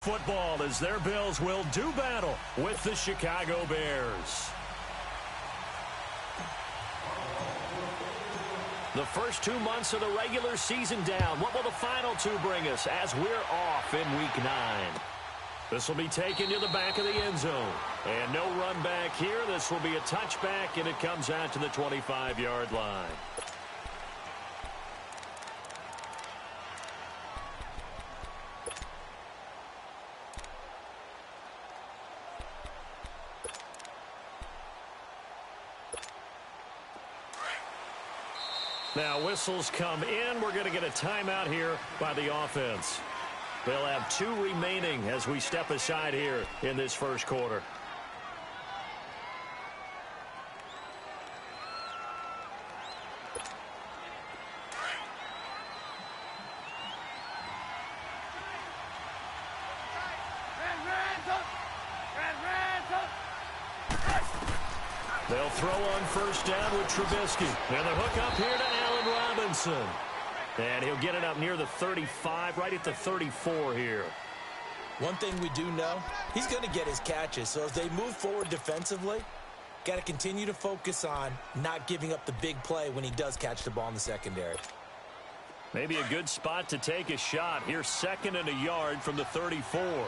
Football as their Bills will do battle with the Chicago Bears. The first 2 months of the regular season down. What will the final two bring us as we're off in Week 9? This will be taken to the back of the end zone. And no run back here. This will be a touchback, and it comes out to the 25-yard line. Now whistles come in. We're going to get a timeout here by the offense. They'll have 2 remaining as we step aside here in this first quarter. They'll throw on first down with Trubisky. And the hook up here to Allen Robinson. And he'll get it up near the 35, right at the 34 here. One thing we do know, he's going to get his catches. So as they move forward defensively, got to continue to focus on not giving up the big play when he does catch the ball in the secondary. Maybe a good spot to take a shot. Here's 2nd and a yard from the 34.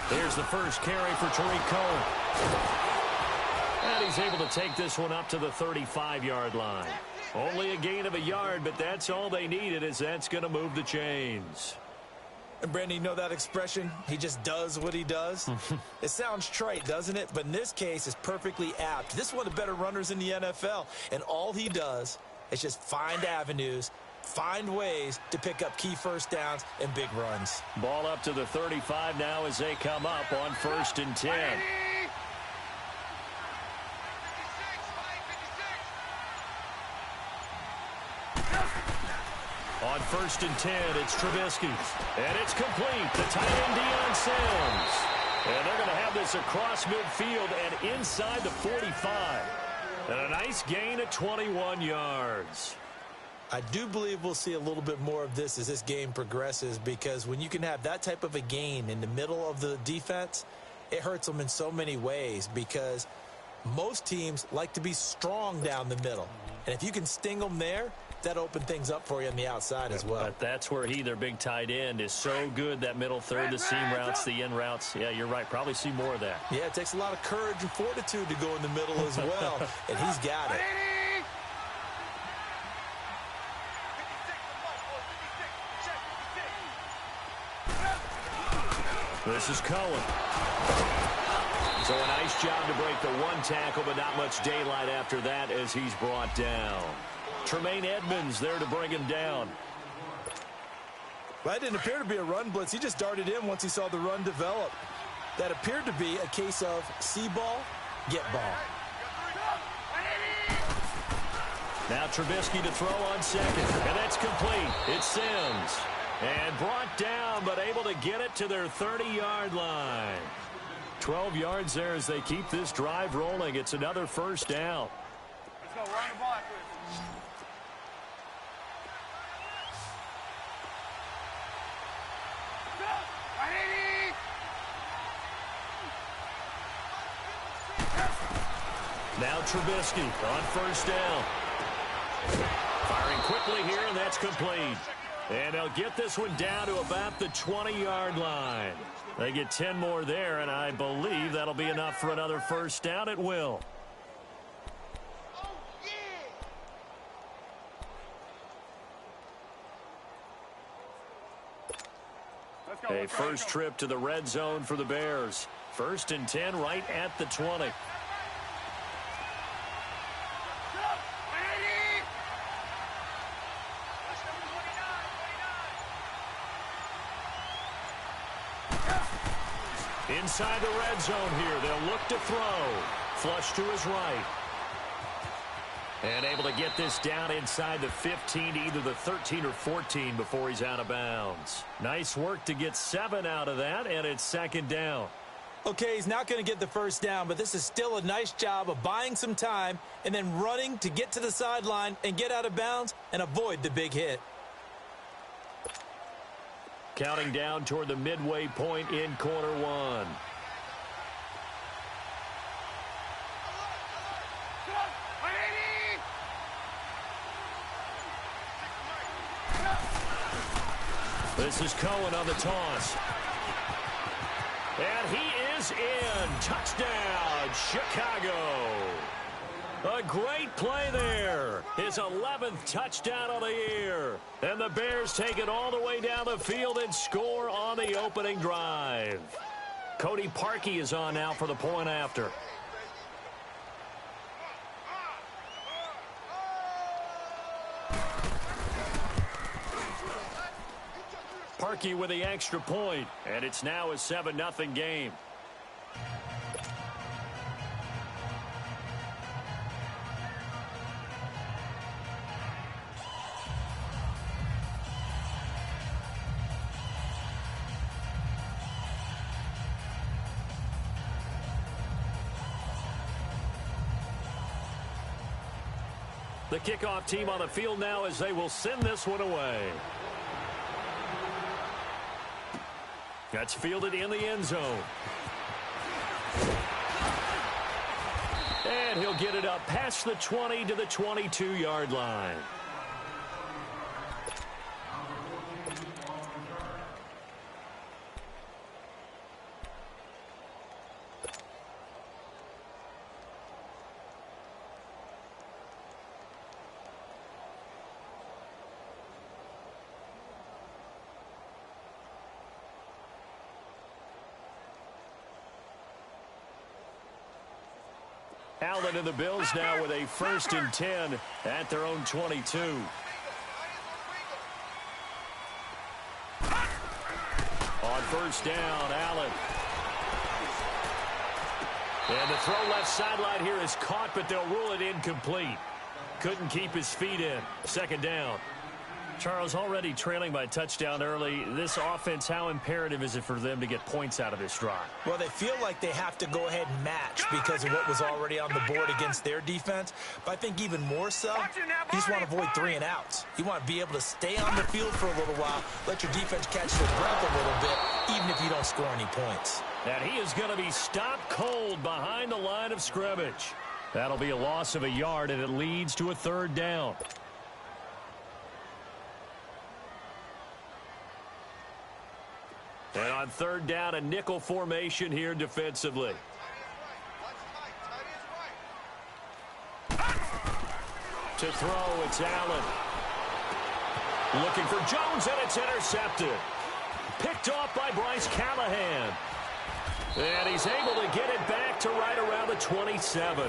Here's the first carry for Tariq Cohen. And he's able to take this one up to the 35-yard line. Only a gain of a yard, but that's all they needed, as that's going to move the chains. And Brandon, you know that expression? He just does what he does? It sounds trite, doesn't it? But in this case, it's perfectly apt. This is one of the better runners in the NFL. And all he does is just find avenues, find ways to pick up key first downs and big runs. Ball up to the 35 now as they come up on 1st and 10. On 1st and 10, it's Trubisky. And it's complete. The tight end, Deion Sims. And they're going to have this across midfield and inside the 45. And a nice gain of 21 yards. I do believe we'll see a little bit more of this as this game progresses, because when you can have that type of a gain in the middle of the defense, it hurts them in so many ways, because most teams like to be strong down the middle. And if you can sting them there, that opens things up for you on the outside as well. But that's where their big tight end, is so good, that middle third, the seam routes, the in routes. Yeah, you're right. Probably see more of that. Yeah, it takes a lot of courage and fortitude to go in the middle as well, and he's got it. This is Cohen. So a nice job to break the one tackle, but not much daylight after that as he's brought down. Tremaine Edmonds there to bring him down. That didn't appear to be a run blitz. He just darted in once he saw the run develop. That appeared to be a case of see ball, get ball. Now Trubisky to throw on 2nd, and that's complete. It's Sims. And brought down, but able to get it to their 30-yard line. 12 yards there as they keep this drive rolling. It's another first down. Let's go. We're on the block. Now Trubisky on first down. Firing quickly here, and that's complete. And they'll get this one down to about the 20-yard line. They get 10 more there, and I believe that'll be enough for another first down. It will. A first trip to the red zone for the Bears. 1st and 10 right at the 20. Inside the red zone here, they'll look to throw. Flush to his right. And able to get this down inside the 15 to either the 13 or 14 before he's out of bounds. Nice work to get 7 out of that, and it's second down. Okay, he's not going to get the first down, but this is still a nice job of buying some time and then running to get to the sideline and get out of bounds and avoid the big hit. Counting down toward the midway point in quarter one. This is Cohen on the toss. And he is in. Touchdown, Chicago. A great play there. His 11th touchdown of the year. And the Bears take it all the way down the field and score on the opening drive. Cody Parkey is on now for the point after. Parkey with the extra point, and it's now a 7-0 game. The kickoff team on the field now as they will send this one away. That's fielded in the end zone. And he'll get it up past the 20 to the 22-yard line. Allen and the Bills now with a 1st and 10 at their own 22. On first down, Allen. And the throw left sideline here is caught, but they'll rule it incomplete. Couldn't keep his feet in. Second down. Charles, already trailing by touchdown early. This offense, how imperative is it for them to get points out of this drive? Well, they feel like they have to go ahead and match because of what was already on the board against their defense. But I think even more so, you just want to avoid 3 and outs. You want to be able to stay on the field for a little while, let your defense catch their breath a little bit, even if you don't score any points. And he is going to be stopped cold behind the line of scrimmage. That'll be a loss of a yard, and it leads to a 3rd down. And on 3rd down, a nickel formation here defensively. To throw, it's Allen. Looking for Jones, and it's intercepted. Picked off by Bryce Callahan. And he's able to get it back to right around the 27.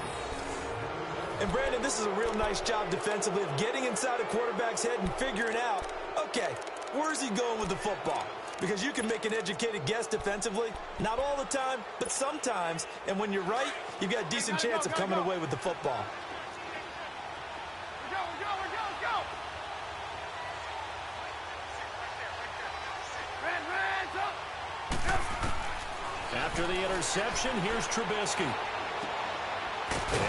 And, Brandon, this is a real nice job defensively of getting inside a quarterback's head and figuring out, okay, where's he going with the football? Because you can make an educated guess defensively. Not all the time, but sometimes. And when you're right, you've got a decent chance of coming away with the football. After the interception, here's Trubisky.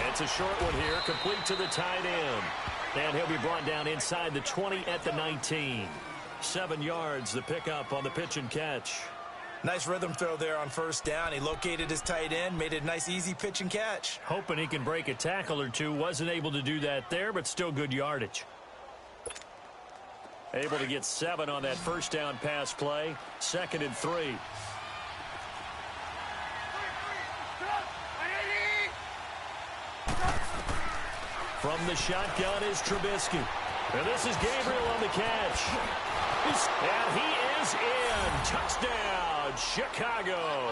It's a short one here, complete to the tight end. And he'll be brought down inside the 20 at the 19. 7 yards, the pickup on the pitch and catch. Nice rhythm throw there on first down. He located his tight end, made it a nice, easy pitch and catch. Hoping he can break a tackle or two. Wasn't able to do that there, but still good yardage. Able to get 7 on that first down pass play. 2nd and 3. From the shotgun is Trubisky. And this is Gabriel on the catch. And he is in. Touchdown, Chicago.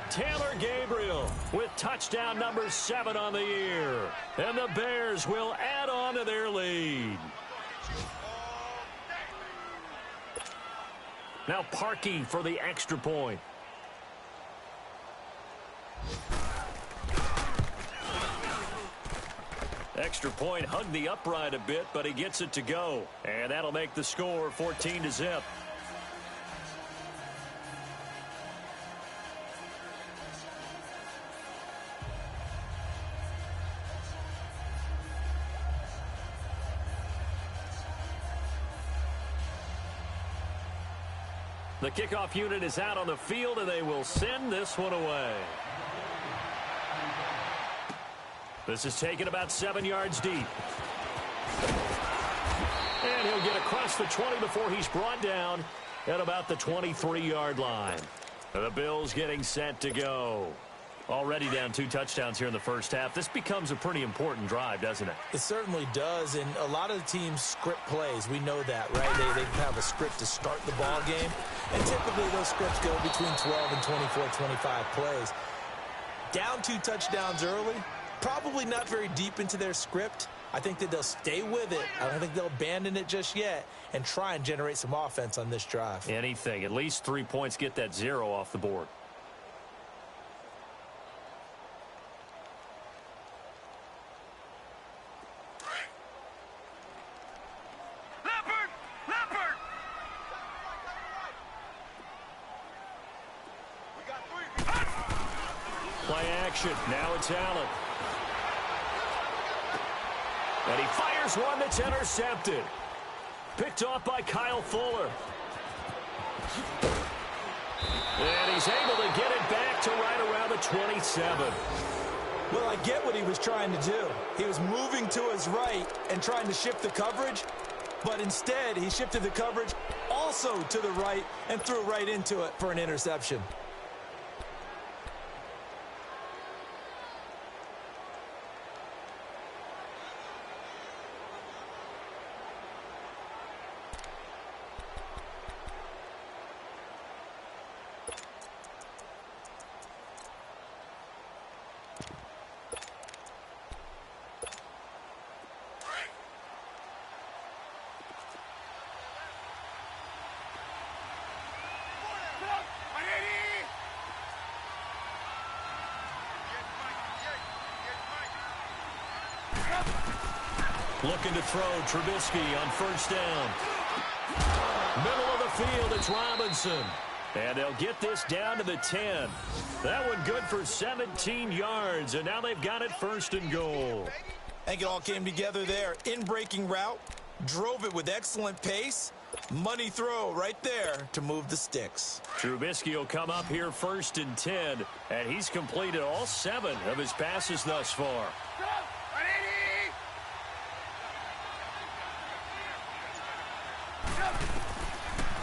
Taylor Gabriel with touchdown number 7 on the year. And the Bears will add on to their lead. Now Parkey for the extra point. extra point hugged the upright a bit, but he gets it to go. And that'll make the score 14-0. The kickoff unit is out on the field, and they will send this one away. This is taken about 7 yards deep. And he'll get across the 20 before he's brought down at about the 23-yard line. The Bills getting set to go. Already down 2 touchdowns here in the first half. This becomes a pretty important drive, doesn't it? It certainly does, and a lot of the teams script plays. We know that, right? They have a script to start the ball game, and typically those scripts go between 12 and 24, 25 plays. Down 2 touchdowns early, probably not very deep into their script. I think that they'll stay with it. I don't think they'll abandon it just yet and try and generate some offense on this drive. Anything. At least 3 points, get that 0 off the board. Play action. Now it's Allen. And he fires one that's intercepted. Picked off by Kyle Fuller. And he's able to get it back to right around the 27. Well, I get what he was trying to do. He was moving to his right and trying to shift the coverage, but instead he shifted the coverage also to the right and threw right into it for an interception. Looking to throw, Trubisky on first down. Middle of the field, it's Robinson. And they'll get this down to the 10. That one good for 17 yards, and now they've got it first and goal. I think it all came together there. In-breaking route, drove it with excellent pace. Money throw right there to move the sticks. Trubisky will come up here first and 10, and he's completed all 7 of his passes thus far.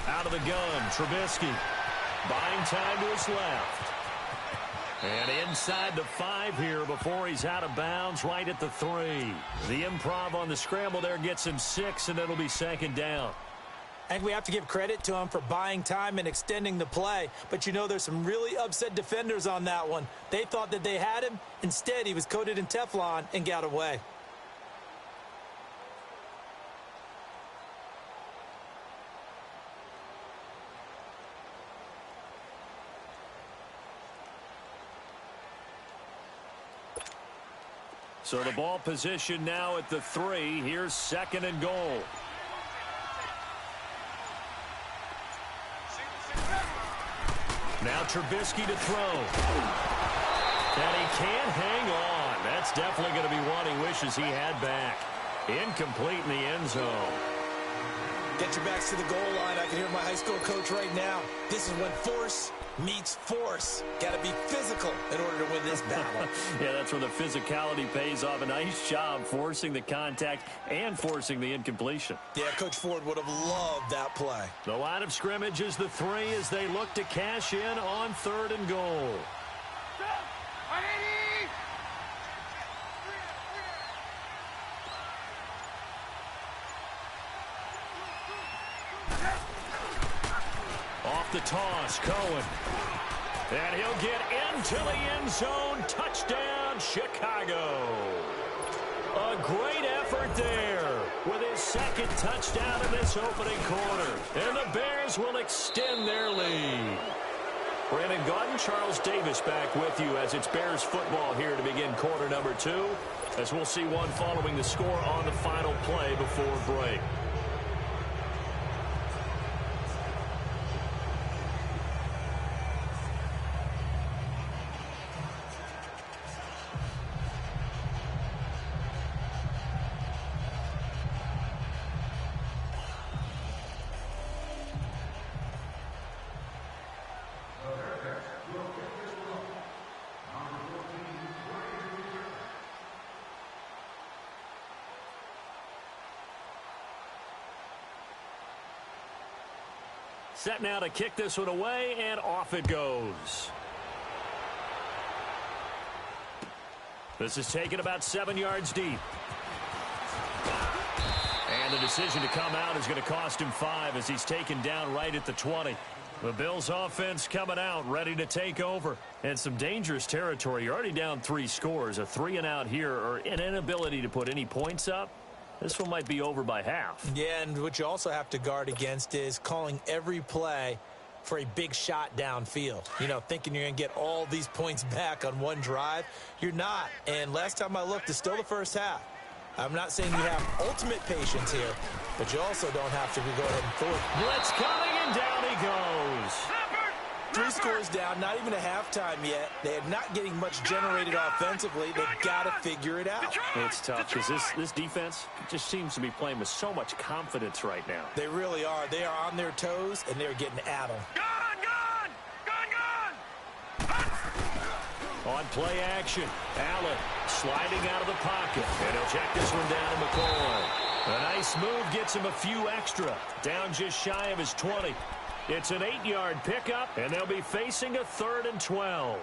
Out of the gun, Trubisky. Buying time to his left. And inside the 5 here before he's out of bounds right at the 3. The improv on the scramble there gets him 6, and it'll be second down. I think we have to give credit to him for buying time and extending the play. But, you know, there's some really upset defenders on that one. They thought that they had him. Instead, he was coated in Teflon and got away. So the ball position now at the 3. Here's second and goal. Now Trubisky to throw. And he can't hang on. That's definitely going to be one he wishes he had back. Incomplete in the end zone. Get your backs to the goal line. I can hear my high school coach right now. This is when force meets force. Got to be physical in order to win this battle. Yeah, that's where the physicality pays off. A nice job forcing the contact and forcing the incompletion. Yeah, Coach Ford would have loved that play. The line of scrimmage is the 3 as they look to cash in on third and goal. Off the toss, Cohen. And he'll get into the end zone. Touchdown, Chicago. A great effort there with his second touchdown in this opening quarter. And the Bears will extend their lead. Brandon Gaudin, Charles Davis back with you as it's Bears football here to begin quarter number 2. As we'll see one following the score on the final play before break. Set now to kick this one away, and off it goes. This is taken about 7 yards deep. And the decision to come out is going to cost him 5 as he's taken down right at the 20. The Bills offense coming out, ready to take over. And some dangerous territory. You're already down 3 scores. A 3-and-out here, or an inability to put any points up. This one might be over by half. Yeah, and what you also have to guard against is calling every play for a big shot downfield. You know, thinking you're going to get all these points back on one drive. You're not. And last time I looked, it's still the first half. I'm not saying you have ultimate patience here, but you also don't have to go ahead and force. Blitz coming, and down he goes. 3 scores down, not even a halftime yet. They are not getting much generated offensively. They've got to figure it out. It's tough because this defense just seems to be playing with so much confidence right now. They really are. They are on their toes, and they're getting at them. On play action, Allen sliding out of the pocket, and he'll check this one down to McCoy. A nice move gets him a few extra, down just shy of his 20. It's an 8-yard pickup, and they'll be facing a 3rd and 12.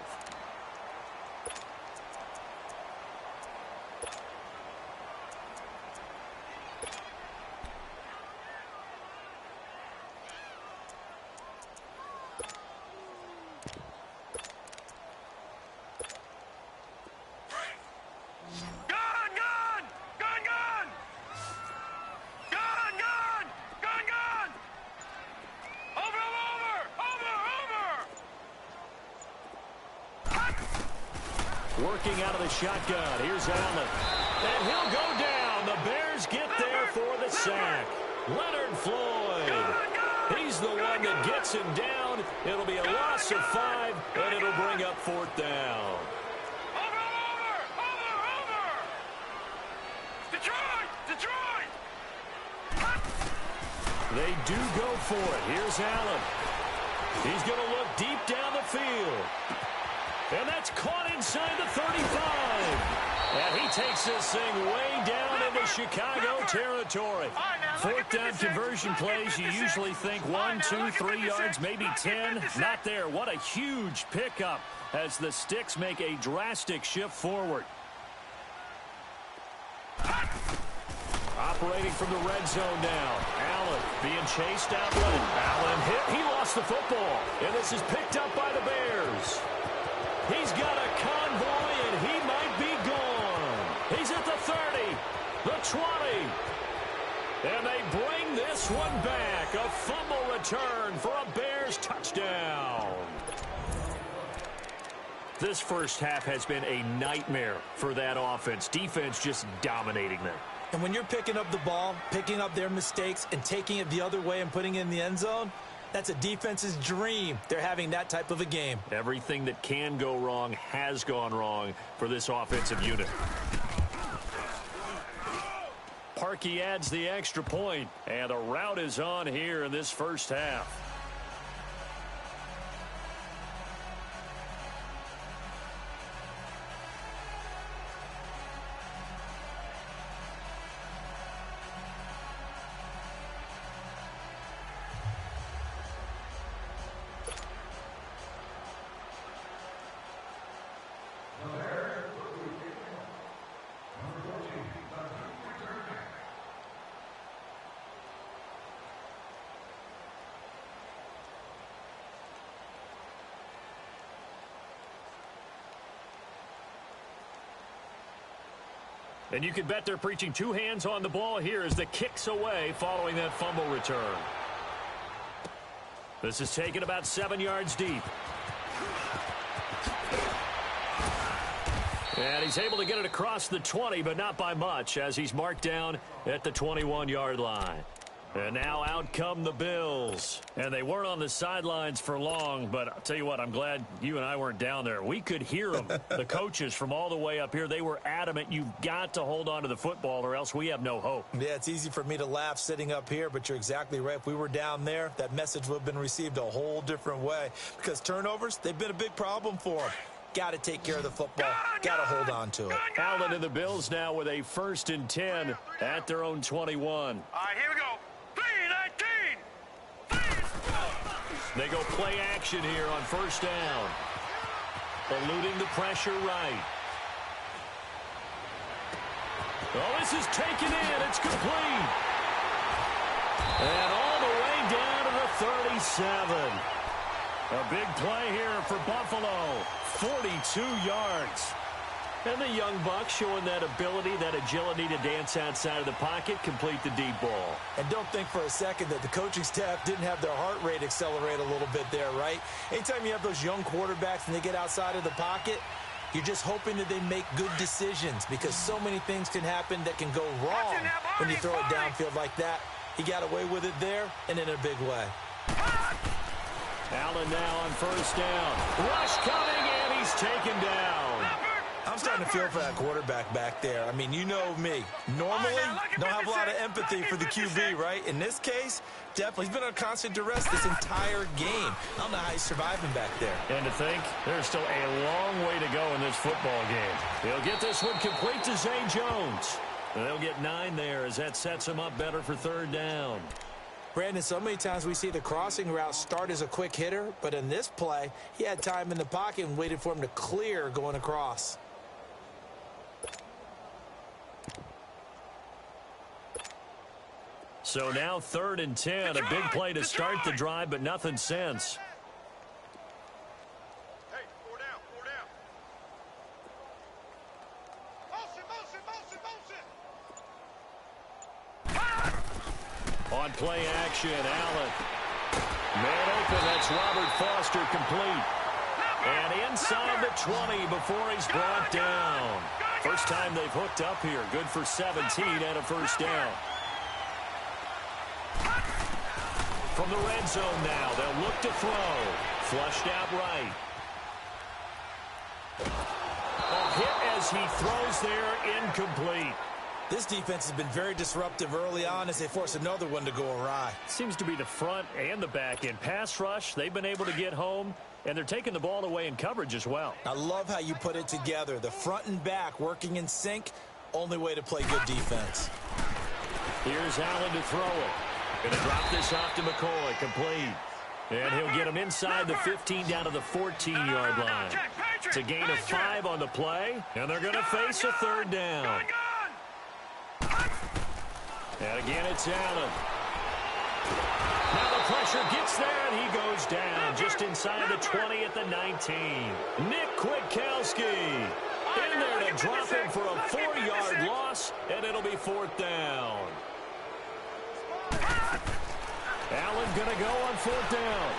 Working out of the shotgun. Here's Allen. And he'll go down. The Bears get there for the sack. Leonard Floyd. He's the one that gets him down. It'll be a loss of 5, and it'll bring up 4th down. Detroit! They do go for it. Here's Allen. He's going to look deep down the field. And that's caught inside the 35. And he takes this thing way down into Chicago territory. 4th down conversion plays, you usually think 1, 2, 3 yards, maybe 10. Not there. What a huge pickup as the Sticks make a drastic shift forward. Operating from the red zone now. Allen being chased out left. Allen hit. He lost the football. And this is picked up by the Bears. He's got a convoy, and he might be gone. He's at the 30, the 20. And they bring this one back. A fumble return for a Bears touchdown. This first half has been a nightmare for that offense. Defense just dominating them. And when you're picking up the ball, picking up their mistakes, and taking it the other way and putting it in the end zone, that's a defense's dream. They're having that type of a game. Everything that can go wrong has gone wrong for this offensive unit. Parkey adds the extra point, and a rout is on here in this first half. And you can bet they're preaching 2 hands on the ball here as the kick's away following that fumble return. This is taken about 7 yards deep. And he's able to get it across the 20, but not by much, as he's marked down at the 21-yard line. And now out come the Bills. And they weren't on the sidelines for long, but I'll tell you what, I'm glad you and I weren't down there. We could hear them, the coaches from all the way up here. They were adamant, you've got to hold on to the football or else we have no hope. Yeah, it's easy for me to laugh sitting up here, but you're exactly right. If we were down there, that message would have been received a whole different way. Because turnovers, they've been a big problem for them. Got to take care of the football. Got to hold on to it. Allen and the Bills now with a 1st and 10 at their own 21. All right, here we go. 3-19. They go play action here on 1st down. Eluding the pressure right. Oh, this is taken in. It's complete. And all the way down to the 37. A big play here for Buffalo. 42 yards. And the young buck showing that ability, that agility to dance outside of the pocket, complete the deep ball. And don't think for a second that the coaching staff didn't have their heart rate accelerate a little bit there, right? Anytime you have those young quarterbacks and they get outside of the pocket, you're just hoping that they make good decisions because so many things can happen that can go wrong when you throw it downfield like that. He got away with it there and in a big way. Allen now on 1st down. Rush coming, and he's taken down. I'm starting to feel for that quarterback back there. I mean, you know me. Normally, don't have a lot of empathy for the QB, right? In this case, definitely. He's been on constant duress this entire game. I don't know how he's surviving back there. And to think, there's still a long way to go in this football game. He'll get this one complete to Zay Jones. And they'll get 9 there as that sets him up better for 3rd down. Brandon, so many times we see the crossing route start as a quick hitter, but in this play, he had time in the pocket and waited for him to clear going across. So now 3rd and 10, a big play to start the drive, but nothing since. Hey, 4 down, 4 down. On play action, Allen. Man open, that's Robert Foster complete. And inside the 20 before he's brought down. First time they've hooked up here. Good for 17 and a 1st down. From the red zone now, they'll look to throw. Flushed out right. A hit as he throws there, incomplete. This defense has been very disruptive early on as they force another one to go awry. Seems to be the front and the back end. Pass rush, they've been able to get home, and they're taking the ball away in coverage as well. I love how you put it together. The front and back working in sync, only way to play good defense. Here's Allen to throw it. Going to drop this off to McCoy, complete. And he'll get him inside the 15 down to the 14-yard line. It's a gain of 5 on the play, and they're going to face a 3rd down. And again, it's Allen. Now the pressure gets there, and he goes down just inside the 20 at the 19. Nick Kwiatkowski in there to drop him for a 4-yard loss, and it'll be 4th down. Allen going to go on 4th down.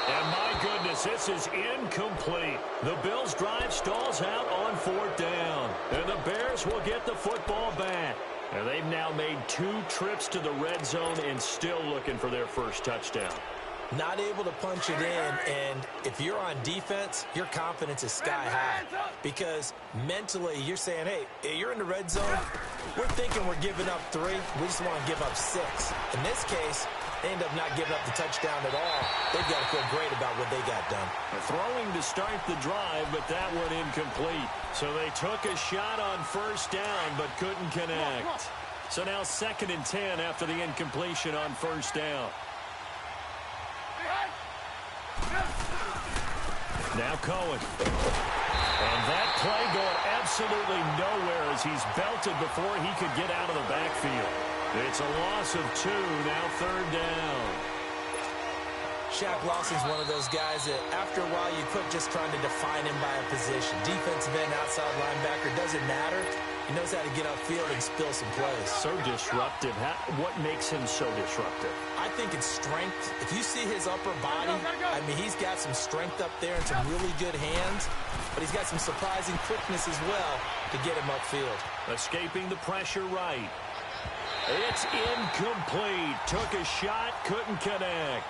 And my goodness, this is incomplete. The Bills' drive stalls out on 4th down. And the Bears will get the football back. And they've now made 2 trips to the red zone and still looking for their first touchdown. Not able to punch it in, and if you're on defense, your confidence is sky high. Because mentally, you're saying, hey, you're in the red zone. We're thinking we're giving up 3. We just want to give up 6. In this case, they end up not giving up the touchdown at all. They've got to feel great about what they got done. Throwing to start the drive, but that one incomplete. So they took a shot on 1st down, but couldn't connect. So now 2nd and 10 after the incompletion on 1st down. Now Cohen. And that play going absolutely nowhere as he's belted before he could get out of the backfield. It's a loss of 2, now 3rd down. Shaq Lawson's one of those guys that after a while you quit just trying to define him by a position. Defensive end, outside linebacker, doesn't matter. He knows how to get upfield and spill some plays. So disruptive. What makes him so disruptive? I think it's strength. If you see his upper body, I mean, he's got some strength up there and some really good hands, but he's got some surprising quickness as well to get him upfield. Escaping the pressure right. It's incomplete. Took a shot, couldn't connect.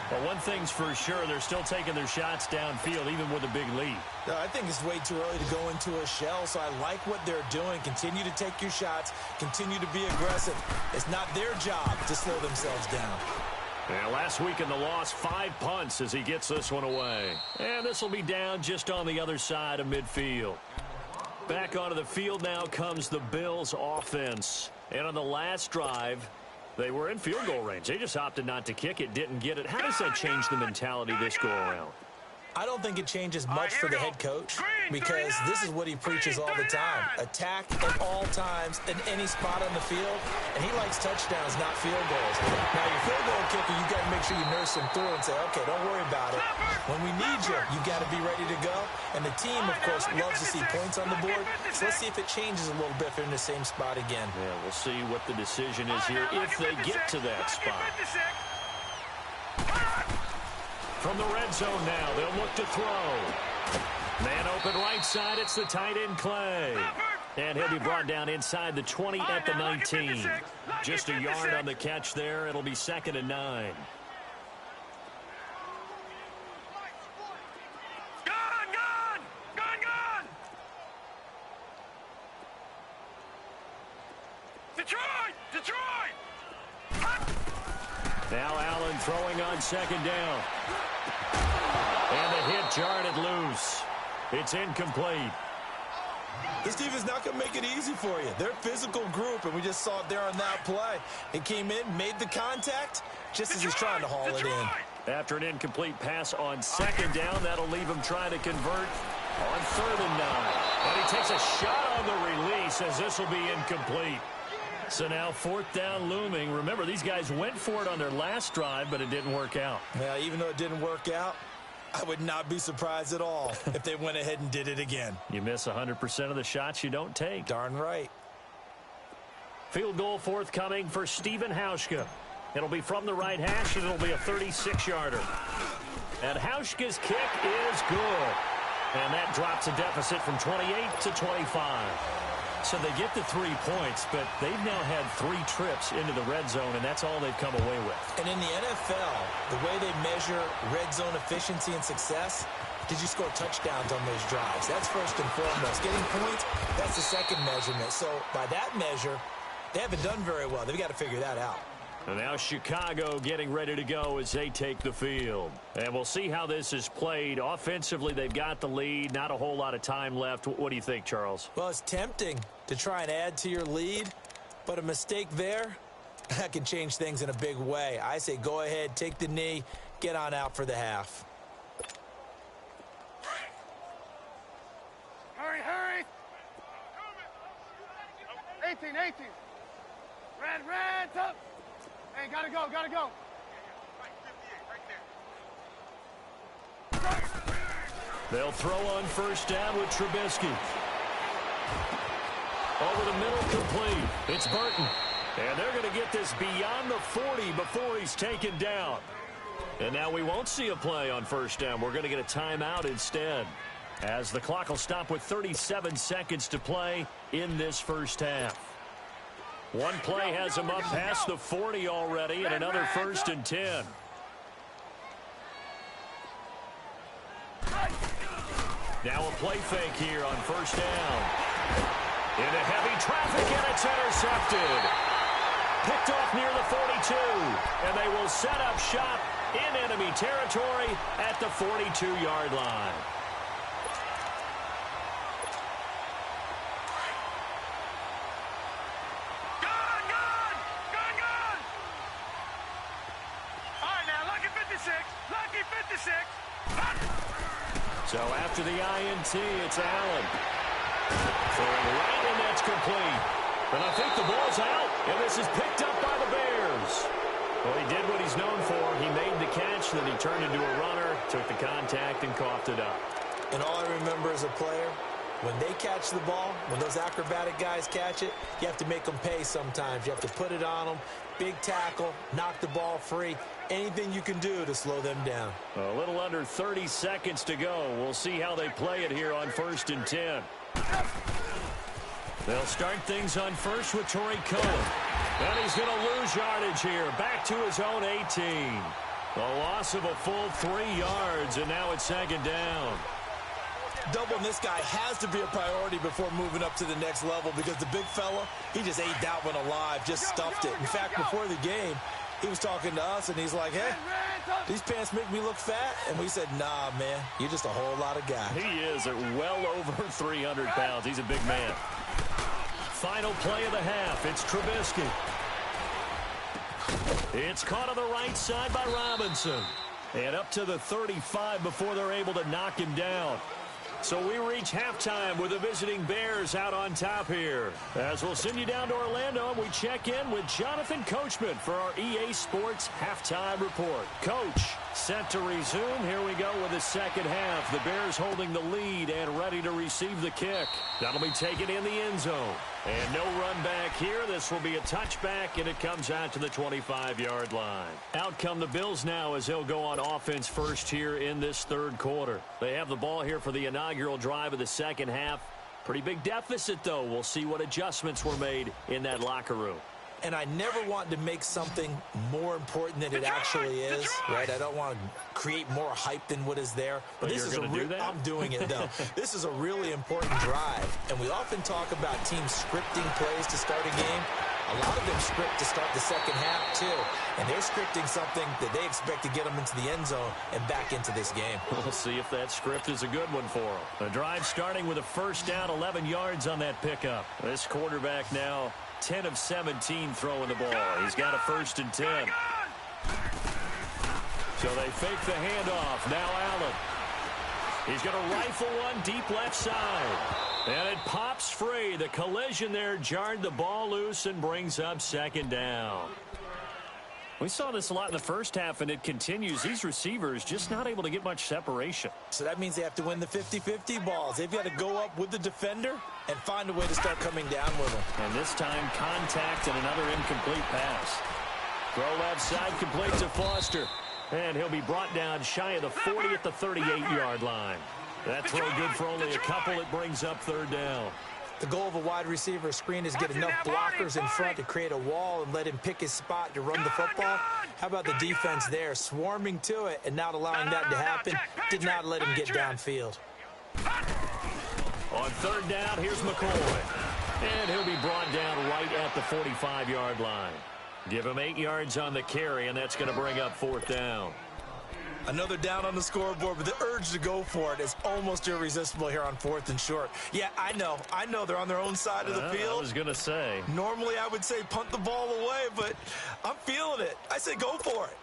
But one thing's for sure, they're still taking their shots downfield, even with a big lead. No, I think it's way too early to go into a shell, so I like what they're doing. Continue to take your shots. Continue to be aggressive. It's not their job to slow themselves down. And last week in the loss, 5 punts as he gets this one away. And this will be down just on the other side of midfield. Back onto the field now comes the Bills offense. And on the last drive, they were in field goal range. They just opted not to kick it, didn't get it. How does that change the mentality this go around? I don't think it changes much for the head coach because this is what he preaches all the time. Attack at all times in any spot on the field, and he likes touchdowns, not field goals. Now, your field goal kicker, you've got to make sure you nurse him through and say, okay, don't worry about it. When we need you, you've got to be ready to go. And the team, of course, loves to see points on the board. So let's see if it changes a little bit if they're in the same spot again. Yeah, we'll see what the decision is here if they get to that spot. From the red zone now, they'll look to throw. Man open right side, it's the tight end Clay. And he'll be brought down inside the 20 at the 19. Just a yard on the catch there. It'll be 2nd and 9. Now Allen throwing on 2nd down. And the hit jarred it loose. It's incomplete. This defense not going to make it easy for you. They're a physical group, and we just saw it there on that play. He came in, made the contact, just as he's trying to haul it in. After an incomplete pass on 2nd down, that'll leave him trying to convert on 3rd and 9. And he takes a shot on the release as this will be incomplete. So now 4th down looming. Remember, these guys went for it on their last drive, but it didn't work out. Yeah, even though it didn't work out, I would not be surprised at all if they went ahead and did it again. You miss 100% of the shots you don't take. Darn right. Field goal forthcoming for Stephen Hauschka. It'll be from the right hash, and it'll be a 36-yarder. And Hauschka's kick is good. And that drops a deficit from 28 to 25. So they get the 3 points, but they've now had 3 trips into the red zone, and that's all they've come away with. And in the NFL, the way they measure red zone efficiency and success, did you score touchdowns on those drives? That's first and foremost. Getting points, that's the second measurement. So by that measure, they haven't done very well. They've got to figure that out. And now Chicago getting ready to go as they take the field. And we'll see how this is played. Offensively, they've got the lead. Not a whole lot of time left. What do you think, Charles? Well, it's tempting to try and add to your lead, but a mistake there, that can change things in a big way. I say go ahead, take the knee, get on out for the half. Hurry, hurry. 18. Red, up. Hey, gotta go. They'll throw on 1st down with Trubisky. Over the middle, complete. It's Burton. And they're going to get this beyond the 40 before he's taken down. And now we won't see a play on 1st down. We're going to get a timeout instead, as the clock will stop with 37 seconds to play in this first half. One play has him up past the 40 already, and another 1st and 10. Now a play fake here on 1st down. Into heavy traffic, and it's intercepted. Picked off near the 42, and they will set up shop in enemy territory at the 42-yard line. So after the INT, it's Allen. Throwing right, and that's complete. And I think the ball's out, and this is picked up by the Bears. Well, he did what he's known for. He made the catch, then he turned into a runner, took the contact, and coughed it up. And all I remember as a player, when they catch the ball, when those acrobatic guys catch it, you have to make them pay sometimes. You have to put it on them, big tackle, knock the ball free. Anything you can do to slow them down. A little under 30 seconds to go. We'll see how they play it here on 1st and 10. They'll start things on first with Torrey Cohen. And he's going to lose yardage here. Back to his own 18. A loss of a full 3 yards, and now it's 2nd down. Doubling this guy has to be a priority before moving up to the next level because the big fella, he just ate that one alive, just stuffed it. In fact, before the game, he was talking to us, and he's like, hey, these pants make me look fat. And we said, nah, man, you're just a whole lot of guy. He is at well over 300 pounds. He's a big man. Final play of the half. It's Trubisky. It's caught on the right side by Robinson. And up to the 35 before they're able to knock him down. So we reach halftime with the visiting Bears out on top here. As we'll send you down to Orlando, and we check in with Jonathan Coachman for our EA Sports Halftime Report. Coach, set to resume. Here we go with the second half. The Bears holding the lead and ready to receive the kick. That'll be taken in the end zone. And no run back here. This will be a touchback, and it comes out to the 25-yard line. Out come the Bills now as they'll go on offense first here in this third quarter. They have the ball here for the inaugural drive of the second half. Pretty big deficit, though. We'll see what adjustments were made in that locker room. And I never want to make something more important than it actually is, right? I don't want to create more hype than what is there. But this is I'm doing it, though. This is a really important drive. And we often talk about teams scripting plays to start a game. A lot of them script to start the second half, too. And they're scripting something that they expect to get them into the end zone and back into this game. We'll see if that script is a good one for them. The drive starting with a first down, 11 yards on that pickup. This quarterback now 10 of 17 throwing the ball. He's got a 1st and 10. So they fake the handoff. Now Allen. He's going to rifle one deep left side. And it pops free. The collision there jarred the ball loose and brings up 2nd down. We saw this a lot in the first half, and it continues. These receivers just not able to get much separation. So that means they have to win the 50-50 balls. They've got to go up with the defender and find a way to start coming down with them. And this time, contact and another incomplete pass. Throw left side, complete to Foster. And he'll be brought down shy of the 40 at the 38-yard line. That throw good for only a couple. It brings up 3rd down. The goal of a wide receiver screen is get enough blockers in front to create a wall and let him pick his spot to run the football. How about the defense there, swarming to it and not allowing that to happen? Did not let him get downfield. On 3rd down, here's McCoy. And he'll be brought down right at the 45-yard line. Give him 8 yards on the carry, and that's going to bring up 4th down. Another down on the scoreboard, but the urge to go for it is almost irresistible here on 4th and short. Yeah, I know they're on their own side of the field. I was going to say. Normally I would say punt the ball away, but I'm feeling it. I say go for it.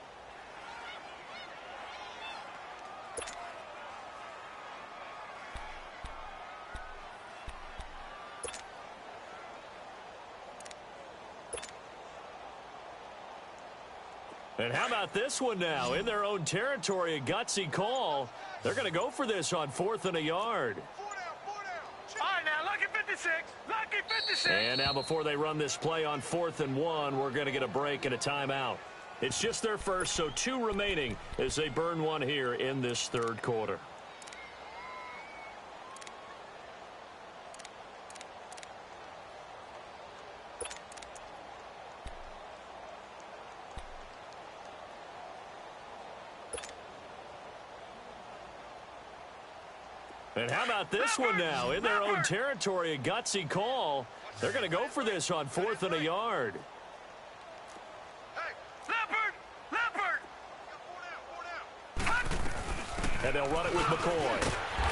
And how about this one now? In their own territory, a gutsy call. They're going to go for this on 4th and a yard. All right, now, lucky 56. Lucky 56. And now before they run this play on 4th and 1, we're going to get a break and a timeout. It's just their first, so 2 remaining as they burn one here in this third quarter. And how about this one now? In their own territory, a gutsy call. They're going to go for this on 4th and a yard. Hey, Leopard! And they'll run it with McCoy.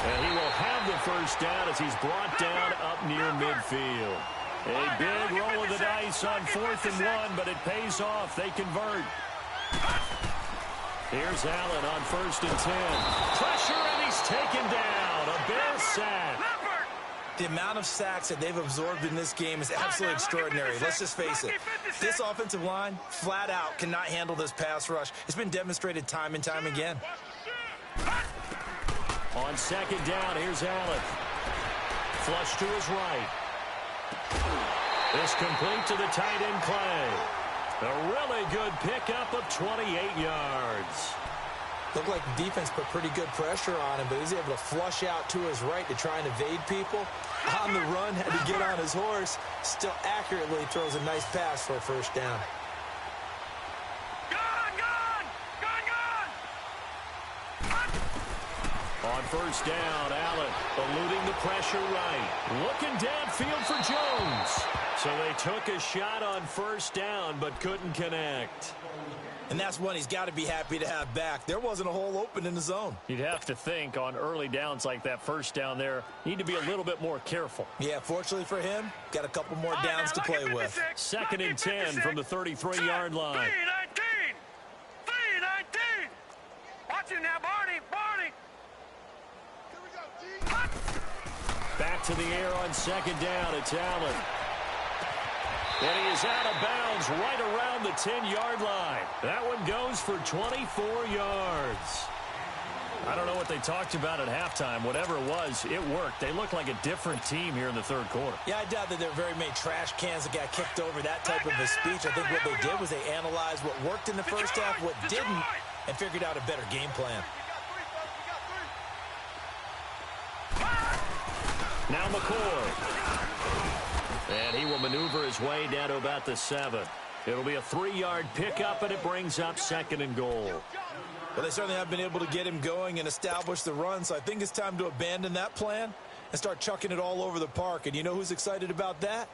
And he will have the first down as he's brought down up near midfield. A big roll of the dice on 4th and 1, but it pays off. They convert. Here's Allen on 1st and 10. Pressure, and he's taken down. A Bears sack. The amount of sacks that they've absorbed in this game is absolutely extraordinary. Let's just face it. This offensive line, flat out, cannot handle this pass rush. It's been demonstrated time and time again. On 2nd down, here's Allen. Flush to his right. This complete to the tight end, Clay. A really good pickup of 28 yards. Looked like the defense put pretty good pressure on him, but he was able to flush out to his right to try and evade people. On the run, had to get on his horse. Still accurately throws a nice pass for a first down. On first down, Allen eluding the pressure right. Looking downfield for Jones. So they took a shot on first down, but couldn't connect. And that's one he's got to be happy to have back. There wasn't a hole open in the zone. You'd have to think on early downs like that first down there, you need to be a little bit more careful. Yeah, fortunately for him, got a couple more downs to play with. 2nd and 10 from the 33-yard line. 3-19. Watch him now, Barney. Back to the air on 2nd down. It's Allen. And he is out of bounds right around the 10-yard line. That one goes for 24 yards. I don't know what they talked about at halftime. Whatever it was, it worked. They look like a different team here in the third quarter. Yeah, I doubt that there were very many trash cans that got kicked over, that type of a speech. I think what they did was they analyzed what worked in the first half, what didn't, and figured out a better game plan. Now McCoy. And he will maneuver his way down to about the 7. It'll be a 3-yard pickup, and it brings up 2nd and goal. Well, they certainly have been able to get him going and establish the run, so I think it's time to abandon that plan and start chucking it all over the park. And you know who's excited about that?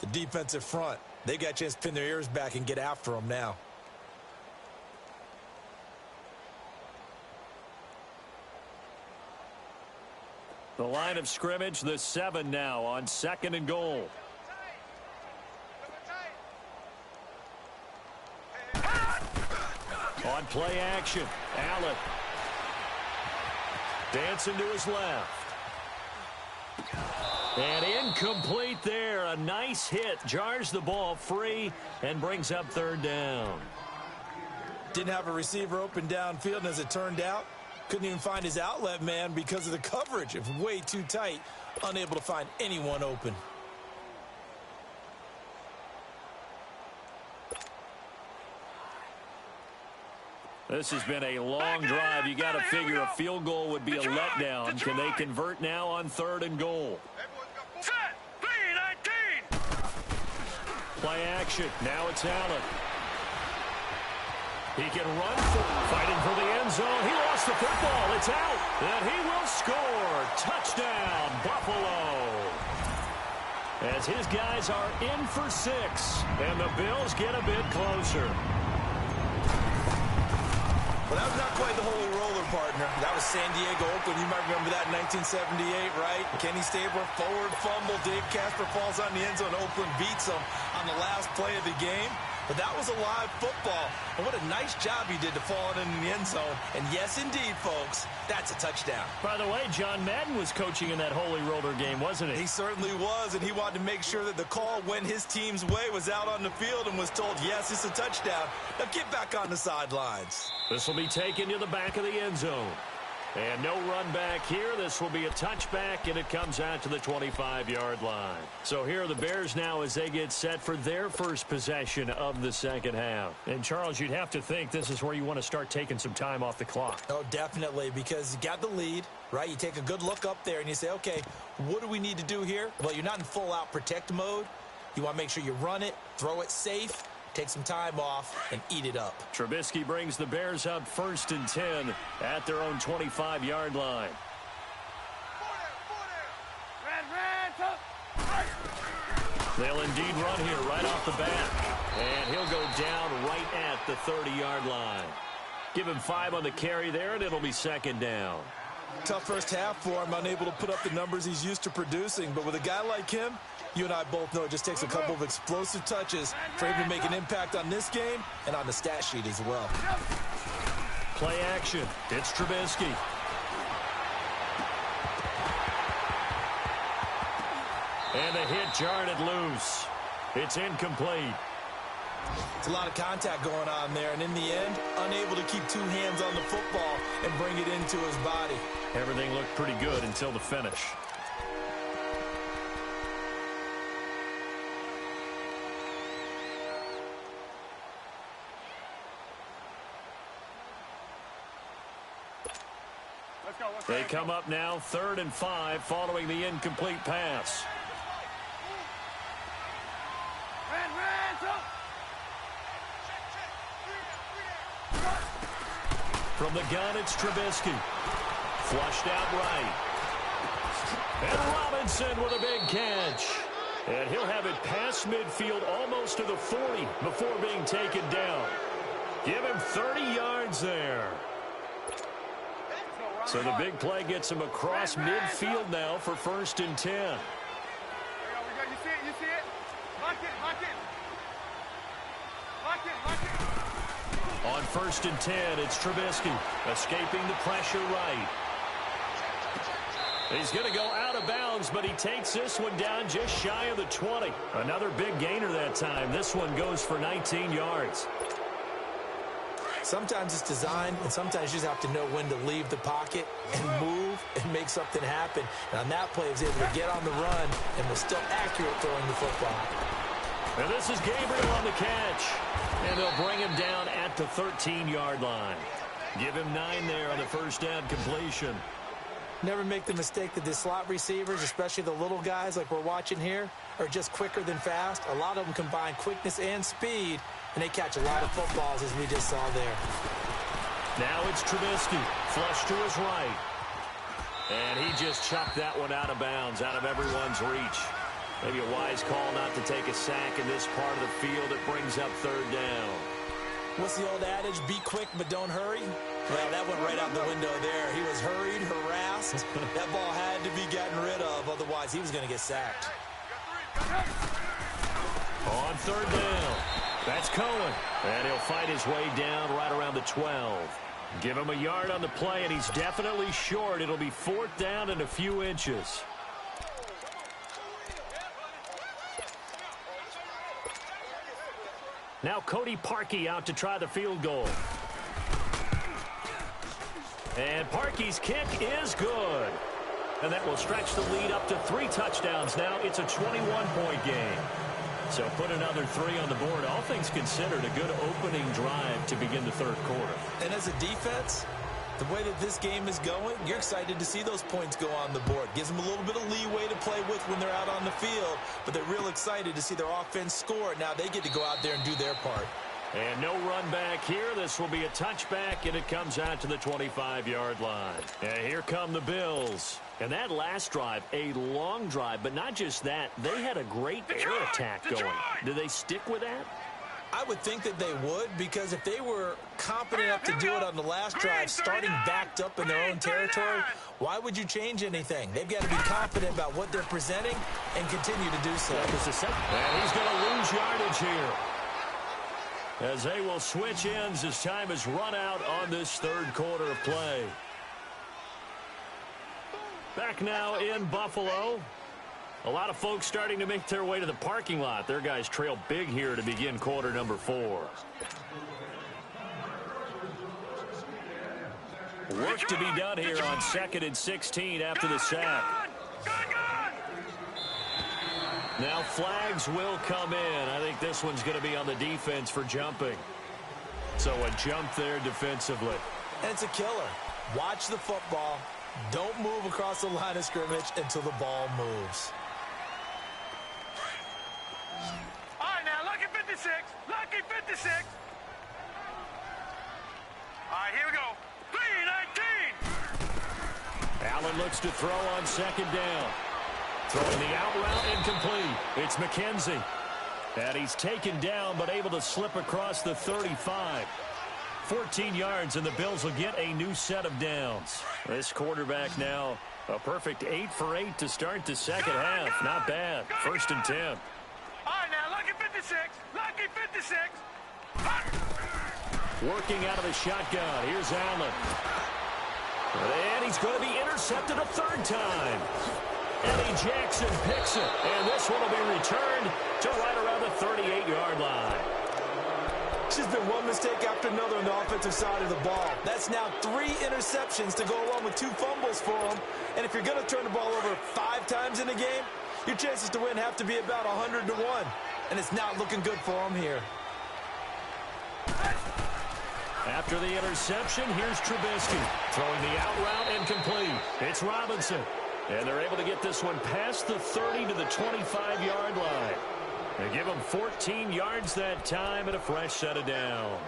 The defensive front. They got a chance to pin their ears back and get after him now. The line of scrimmage, the 7 now on 2nd and goal. On play action, Allen. Dancing to his left. And incomplete there. A nice hit. Jars the ball free and brings up 3rd down. Didn't have a receiver open downfield, and as it turned out, couldn't even find his outlet man because of the coverage. It was way too tight. Unable to find anyone open. This has been a long drive. You got to figure a field goal would be a letdown. Can they convert now on 3rd and goal? Set. 3-19. Play action. Now it's Allen. He can run fighting for the end zone. He lost the football. It's out. And he will score. Touchdown, Buffalo. As his guys are in for 6. And the Bills get a bit closer. Well, that was not quite the holy roller, partner. That was San Diego, Oakland. You might remember that in 1978, right? Kenny Stabler, forward fumble. Dave Casper falls on the end zone. Oakland beats him on the last play of the game. But that was a live football. And what a nice job he did to fall in the end zone. And yes, indeed, folks, that's a touchdown. By the way, John Madden was coaching in that holy roller game, wasn't he? He certainly was, and he wanted to make sure that the call went his team's way, was out on the field and was told, yes, it's a touchdown. Now get back on the sidelines. This will be taken to the back of the end zone. And no run back here. This will be a touchback, and it comes out to the 25-yard line. So here are the Bears now as they get set for their first possession of the second half. And, Charles, you'd have to think this is where you want to start taking some time off the clock. Oh, definitely, because you got the lead, right? You take a good look up there, and you say, okay, what do we need to do here? Well, you're not in full-out protect mode. You want to make sure you run it, throw it safe, take some time off, and eat it up. Trubisky brings the Bears up 1st and 10 at their own 25-yard line. They'll indeed run here right off the bat. And he'll go down right at the 30-yard line. Give him 5 on the carry there, and it'll be 2nd down. Tough first half for him, unable to put up the numbers he's used to producing. But with a guy like him, you and I both know it just takes a couple of explosive touches for him to make an impact on this game and on the stat sheet as well. Play action. It's Trubisky. And the hit jarred it loose. It's incomplete. It's a lot of contact going on there, and in the end, unable to keep 2 hands on the football and bring it into his body. Everything looked pretty good until the finish. They come up now 3rd and 5 following the incomplete pass. From the gun, it's Trubisky. Flushed out right. And Robinson with a big catch. And he'll have it past midfield almost to the 40 before being taken down. Give him 30 yards there. So the big play gets him across midfield now for 1st and 10. You see it? You see it? Lock it, lock it. Lock it, lock it. On 1st and 10, it's Trubisky escaping the pressure right. He's going to go out of bounds, but he takes this one down just shy of the 20. Another big gainer that time. This one goes for 19 yards. Sometimes it's designed, and sometimes you just have to know when to leave the pocket and move and make something happen. And on that play, he was able to get on the run and was still accurate throwing the football. And this is Gabriel on the catch. And they'll bring him down at the 13-yard line. Give him 9 there on the first down completion. Never make the mistake that the slot receivers, especially the little guys like we're watching here, are just quicker than fast. A lot of them combine quickness and speed, and they catch a lot of footballs, as we just saw there. Now it's Trubisky, flush to his right. And he just chucked that one out of bounds, out of everyone's reach. Maybe a wise call not to take a sack in this part of the field. It brings up 3rd down. What's the old adage? Be quick, but don't hurry. Well, that went right out the window there. He was hurried, harassed. That ball had to be gotten rid of. Otherwise, he was going to get sacked. On 3rd down, that's Cohen. And he'll fight his way down right around the 12. Give him a yard on the play, and he's definitely short. It'll be 4th down and a few inches. Now Cody Parkey out to try the field goal. And Parkey's kick is good. And that will stretch the lead up to 3 touchdowns now. It's a 21-point game. So put another 3 on the board. All things considered, a good opening drive to begin the 3rd quarter. And as a defense, the way that this game is going, you're excited to see those points go on the board. Gives them a little bit of leeway to play with when they're out on the field, but they're real excited to see their offense score. Now they get to go out there and do their part. And no run back here. This will be a touchback, and it comes out to the 25-yard line. And here come the Bills. And that last drive, a long drive, but not just that. They had a great air attack going. Do they stick with that? I would think that they would, because if they were competent enough to do it on the last drive, starting backed up in their own territory, why would you change anything? They've got to be confident about what they're presenting and continue to do so. And he's going to lose yardage here, as they will switch ends as time is run out on this 3rd quarter of play. Back now in Buffalo. A lot of folks starting to make their way to the parking lot. Their guys trail big here to begin quarter number 4. Work to be done here on 2nd and 16 after the sack. Now flags will come in. I think this one's going to be on the defense for jumping. So a jump there defensively. And it's a killer. Watch the football. Don't move across the line of scrimmage until the ball moves. All right, now, lucky 56. Lucky 56. All right, here we go. 3-19. Allen looks to throw on 2nd down. Throwing the out route incomplete. It's McKenzie. And he's taken down, but able to slip across the 35. 14 yards, and the Bills will get a new set of downs. This quarterback now, a perfect 8 for 8 to start the second half. Not bad. 1st and 10. All right, now, lucky 56. Lucky 56. Working out of the shotgun. Here's Allen. And he's going to be intercepted a 3rd time. Eddie Jackson picks it. And this one will be returned to right around the 38-yard line. It's just been one mistake after another on the offensive side of the ball. That's now 3 interceptions to go along with 2 fumbles for him. And if you're going to turn the ball over 5 times in a game, your chances to win have to be about 100 to 1. And it's not looking good for him here. After the interception, here's Trubisky. Throwing the out route and complete. It's Robinson. And they're able to get this one past the 30 to the 25-yard line. They give them 14 yards that time and a fresh set of downs.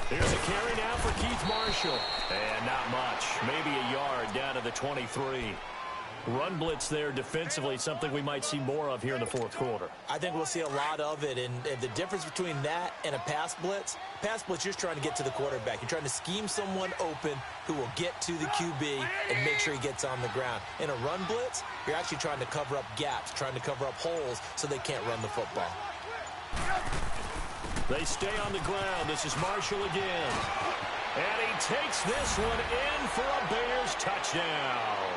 Here's a carry now for Keith Marshall. And not much. Maybe a yard down to the 23. Run blitz there defensively, something we might see more of here in the fourth quarter. I think we'll see a lot of it, and the difference between that and a pass blitz, you're just trying to get to the quarterback. You're trying to scheme someone open who will get to the QB and make sure he gets on the ground. In a run blitz, you're actually trying to cover up gaps, trying to cover up holes so they can't run the football. They stay on the ground. This is Marshall again. And he takes this one in for a Bears touchdown.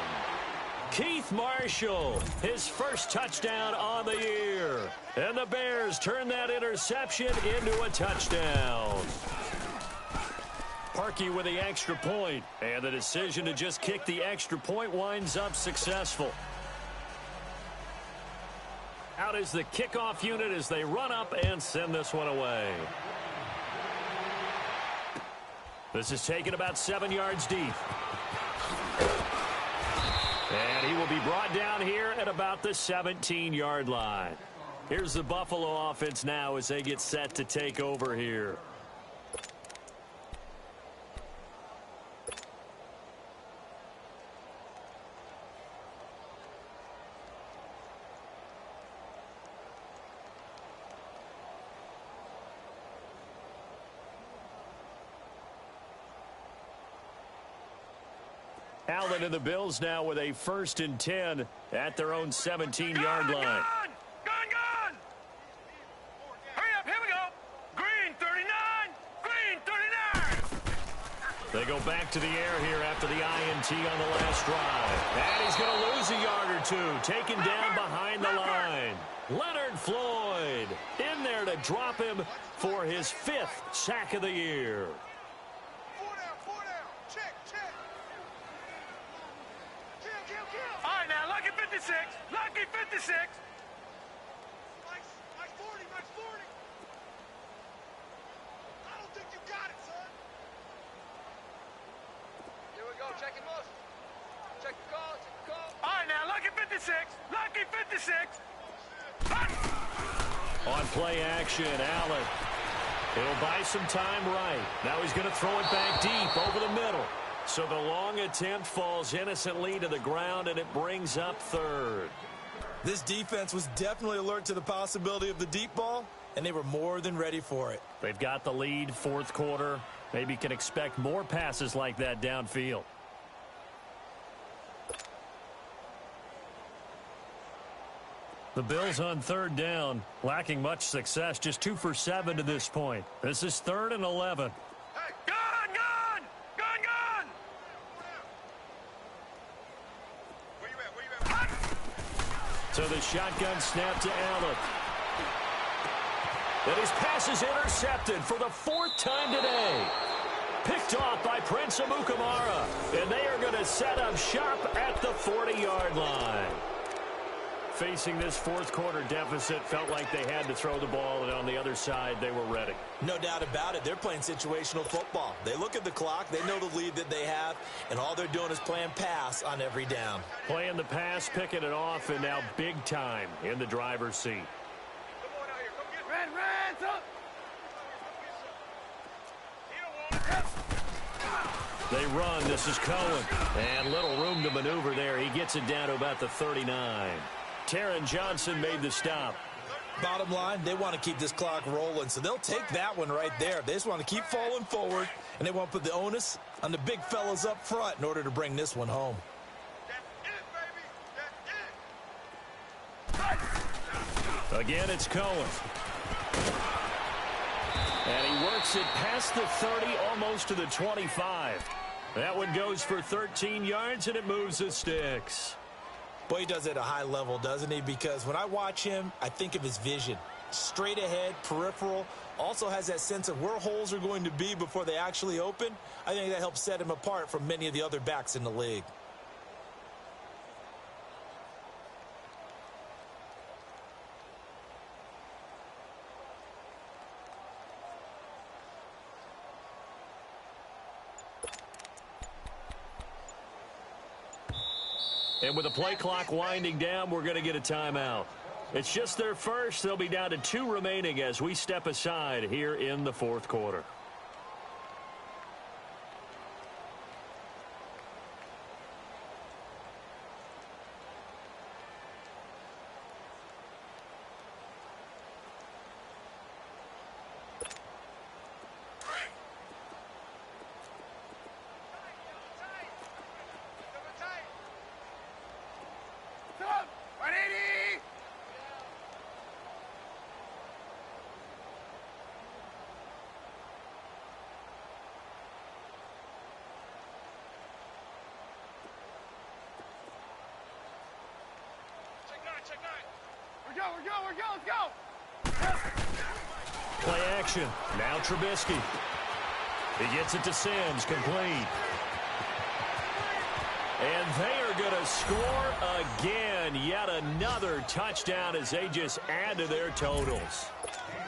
Keith Marshall, his first touchdown on the year. And the Bears turn that interception into a touchdown. Parkey with the extra point. And the decision to just kick the extra point winds up successful. Out is the kickoff unit as they run up and send this one away. This is taken about 7 yards deep. And he will be brought down here at about the 17-yard line. Here's the Buffalo offense now as they get set to take over here. Allen and the Bills now with a 1st and 10 at their own 17-yard line. Gone! Hurry up, here we go. Green 39, green 39. They go back to the air here after the INT on the last drive. And he's going to lose a yard or two, taken down behind the line. Leonard Floyd in there to drop him for his 5th sack of the year. Four down. Check. All right, now, lucky 56. Lucky 56. Mike's 40. I don't think you got it, son. Here we go. Check it, most. Check the call. All right, now, lucky 56. Lucky 56. On play action, Allen. He'll buy some time right. Now he's going to throw it back deep over the middle. So the long attempt falls innocently to the ground, and it brings up 3rd. This defense was definitely alert to the possibility of the deep ball, and they were more than ready for it. They've got the lead, 4th quarter. Maybe can expect more passes like that downfield. The Bills on 3rd down, lacking much success, just 2 for 7 to this point. This is 3rd and 11. Hey, gone! Where you at? So the shotgun snap to Allen. And his pass is intercepted for the 4th time today. Picked off by Prince Amukamara. And they are going to set up shop at the 40-yard line. Facing this 4th quarter deficit, felt like they had to throw the ball, and on the other side, they were ready. No doubt about it. They're playing situational football. They look at the clock, they know the lead that they have, and all they're doing is playing pass on every down. Playing the pass, picking it off, and now big time in the driver's seat. Come on out here. Come get Red, up. They run. This is Cohen. And little room to maneuver there. He gets it down to about the 39. Taron Johnson made the stop. Bottom line, they want to keep this clock rolling, so they'll take that one right there. They just want to keep falling forward, and they want to put the onus on the big fellas up front in order to bring this one home. Again, it's Cohen. And he works it past the 30, almost to the 25. That one goes for 13 yards, and it moves the sticks. Boy, he does it at a high level, doesn't he? Because when I watch him, I think of his vision. straight ahead, peripheral, also has that sense of where holes are going to be before they actually open. I think that helps set him apart from many of the other backs in the league. And with the play clock winding down, we're going to get a timeout. It's just their first. They'll be down to 2 remaining as we step aside here in the fourth quarter. Let's go. Play action. Now Trubisky. He gets it to Sims, complete. And they are going to score again. Yet another touchdown as they just add to their totals.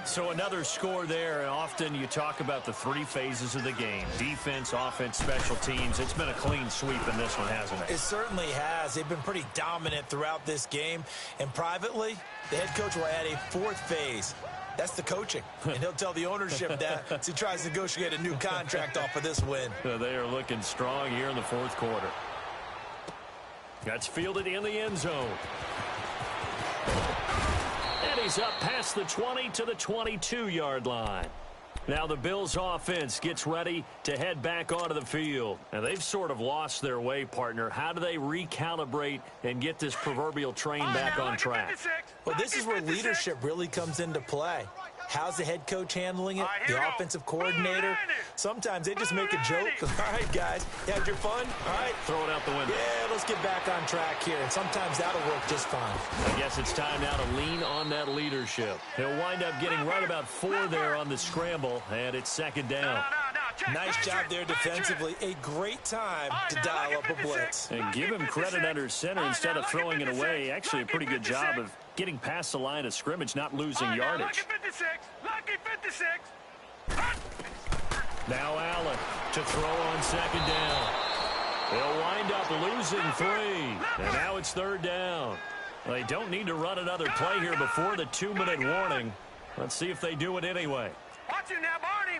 So another score there, and often you talk about the 3 phases of the game. Defense, offense, special teams. It's been a clean sweep in this one, hasn't it? It certainly has. They've been pretty dominant throughout this game. And privately, the head coach will add a 4th phase. That's the coaching. And he'll tell the ownership that as he tries to negotiate a new contract off of this win. They are looking strong here in the fourth quarter. That's fielded in the end zone. And he's up past the 20 to the 22-yard line. Now the Bills offense gets ready to head back onto the field. And they've sort of lost their way, partner. How do they recalibrate and get this proverbial train back on track? Well, this is where leadership really comes into play. How's the head coach handling it? The offensive coordinator? Sometimes they just make a joke. All right, guys, you had your fun? All right. Throw it out the window. Yeah, let's get back on track here. And sometimes that'll work just fine. I guess it's time now to lean on that leadership. He'll wind up getting right about 4 there on the scramble, and it's second down. Nice job there defensively. A great time to dial up a blitz. And give him credit under center instead of throwing it away. Actually, a pretty good job of getting past the line of scrimmage, not losing yardage. Now Allen to throw on second down. They'll wind up losing 3. And now it's third down. They don't need to run another play here before the 2-minute warning. Let's see if they do it anyway. Watch him now, Barney.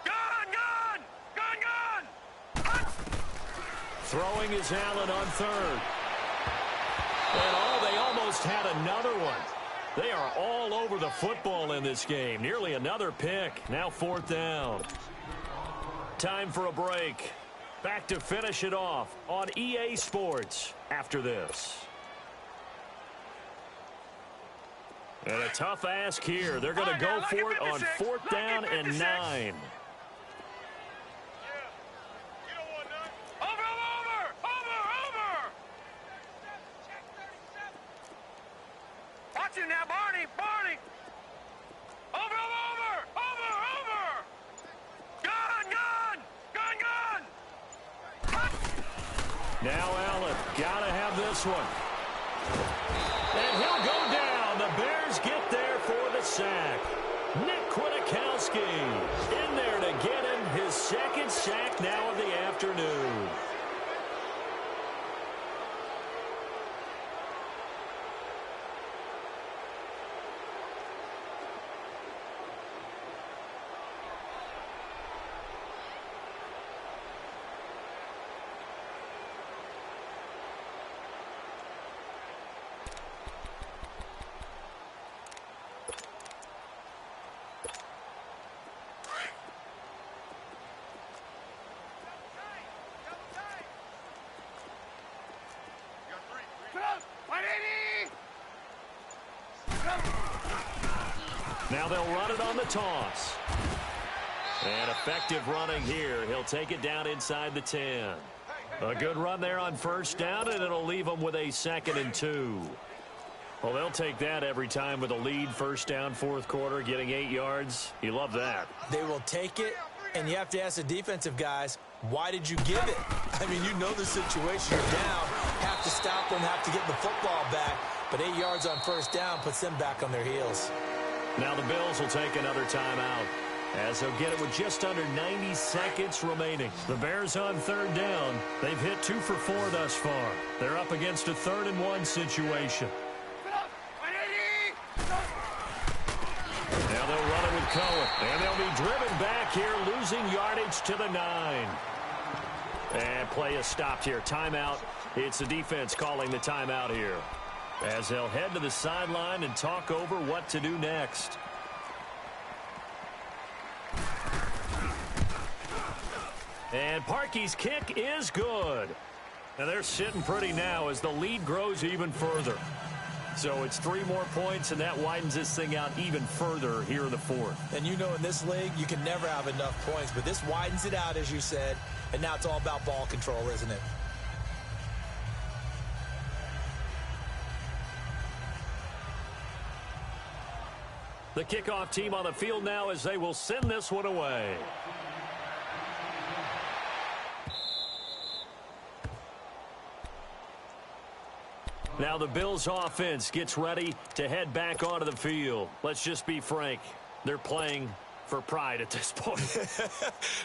Gun. Throwing is Allen on third. And they almost had another one. They are all over the football in this game. Nearly another pick. Now 4th down. Time for a break. Back to finish it off on EA Sports after this. And a tough ask here. They're going to go for it on 4th down and 9. Watch him now, Barney. Over. Gun. Now Allen, gotta have this one. And he'll go down. The Bears get there for the sack. Nick Kwiatkowski in there to get him his 2nd sack now of the afternoon. Now they'll run it on the toss. And effective running here. He'll take it down inside the 10. A good run there on 1st down, and it'll leave them with a 2nd and 2. Well, they'll take that every time with a lead, first down, fourth quarter, getting 8 yards. You love that. They will take it, and you have to ask the defensive guys, why did you give it? I mean, you know the situation. You're down, have to stop them, have to get the football back, but 8 yards on first down puts them back on their heels. Now the Bills will take another timeout, as they'll get it with just under 90 seconds remaining. The Bears on third down. They've hit 2 for 4 thus far. They're up against a 3rd and 1 situation. Now they'll run it with Cohen, and they'll be driven back here, losing yardage to the 9. And play is stopped here. Timeout. It's the defense calling the timeout here, as they'll head to the sideline and talk over what to do next. And Parkey's kick is good. And they're sitting pretty now as the lead grows even further. So it's 3 more points, and that widens this thing out even further here in the 4th. And you know in this league, you can never have enough points, but this widens it out, as you said, and now it's all about ball control, isn't it? The kickoff team on the field now as they will send this one away. Now the Bills offense gets ready to head back onto the field. Let's just be frank. They're playing for pride at this point.